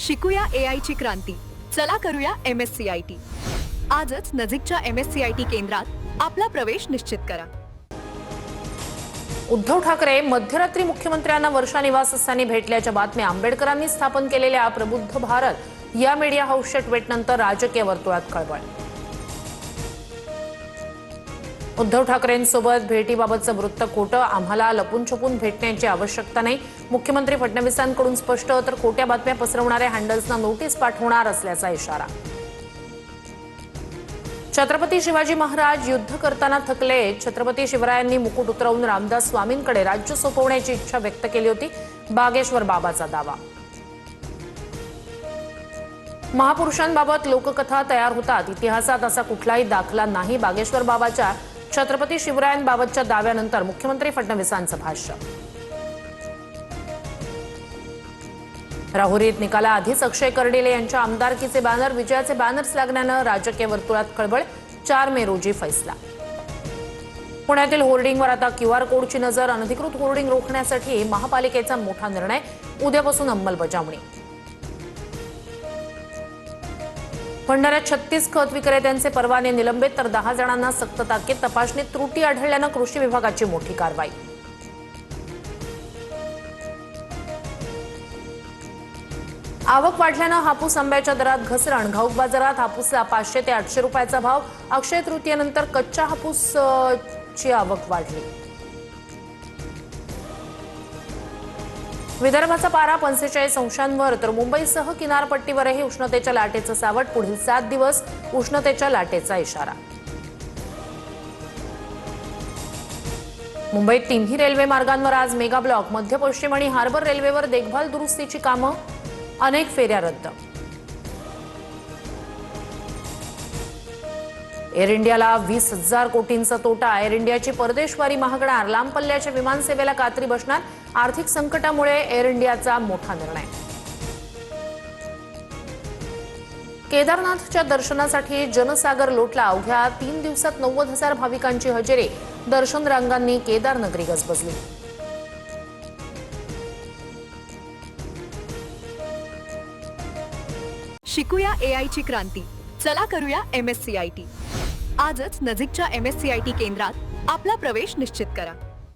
शिकूया AI ची क्रांती. चला करूया MSCIT. आजच नजीकच्या MSCIT केंद्रात आपला प्रवेश निश्चित करा. उद्धव ठाकरे मध्यरात्री मुख्यमंत्र्यांना वर्षा निवासस्थानी भेटल्याच्या बातम्या आंबेडकरांनी स्थापन केलेल्या प्रबुद्ध भारत या मीडिया हाऊसच्या ट्विटनंतर राजकीय वर्तुळात खळबळ. उद्धव ठाकरेंसोबत भेटीबाबतचं वृत्त खोटं, आम्हाला लपून छपून भेटण्याची आवश्यकता नाही. मुख्यमंत्री फडणवीसांकडून स्पष्ट तर खोट्या बातम्या पसरवणाऱ्या हँडल्सना नोटीस पाठवणार असल्याचा इशारा. छत्रपती शिवाजी महाराज युद्ध करताना थकले. छत्रपती शिवरायांनी मुकुट उतरवून रामदास स्वामींकडे राज्य सोपवण्याची इच्छा व्यक्त केली होती. बागेश्वर बाबाचा दावा. महापुरुषांबाबत लोककथा तयार होतात, इतिहासात असा कुठलाही दाखला नाही. बागेश्वर बाबाच्या छत्रपती शिवरायांबाबतच्या दाव्यानंतर मुख्यमंत्री फडणवीसांचं भाष्य. राहुरीत निकालाआधीच अक्षय कर्डिले यांच्या आमदारकीचे बॅनर, विजयाचे बॅनर्स लागण्यानं राजकीय वर्तुळात खळबळ. 4 मे रोजी फैसला. पुण्यातील होर्डिंगवर आता QR कोडची नजर. अनधिकृत होर्डिंग रोखण्यासाठी महापालिकेचा मोठा निर्णय, उद्यापासून अंमलबजावणी. भंडाऱ्यात 36 खत विक्रेत्यांचे परवाने निलंबित, तर 10 जणांना सक्त ताकीद. तपासणीत त्रुटी आढळल्यानं कृषी विभागाची मोठी कारवाई. आवक वाढल्यानं हापूस आंब्याच्या दरात घसरण. घाऊक बाजारात हापूसला 500 ते 800 रुपयाचा भाव. अक्षय तृतीयेनंतर कच्च्या हापूसची आवक वाढली. विदर्भाचा पारा 45 अंशांवर, तर मुंबईसह किनारपट्टीवरही उष्णतेच्या लाटेचं सावट. पुढील 7 दिवस उष्णतेच्या लाटेचा इशारा. मुंबईत तिन्ही रेल्वे मार्गांवर आज मेगा ब्लॉक. मध्य पश्चिम आणि हार्बर रेल्वेवर देखभाल दुरुस्तीची कामं, अनेक फेऱ्या रद्द. एअर इंडियाला 20,000 कोटींचा तोटा. एअर इंडियाची परदेशवारी महागणार. लांब पल्ल्याच्या विमानसेवेला कात्री बसणार. आर्थिक संकटामुळे एअर इंडियाचा मोठा निर्णय. केदारनाथच्या दर्शनासाठी जनसागर लोटला. अवघ्या 3 दिवसात 90,000 भाविकांची हजेरी. दर्शन रांगांनी केदार नगरी गजबजली. शिकूया AI ची क्रांती. चला करूया MSCIT. आजच नजीकच्या MSCIT केंद्रात आपला प्रवेश निश्चित करा.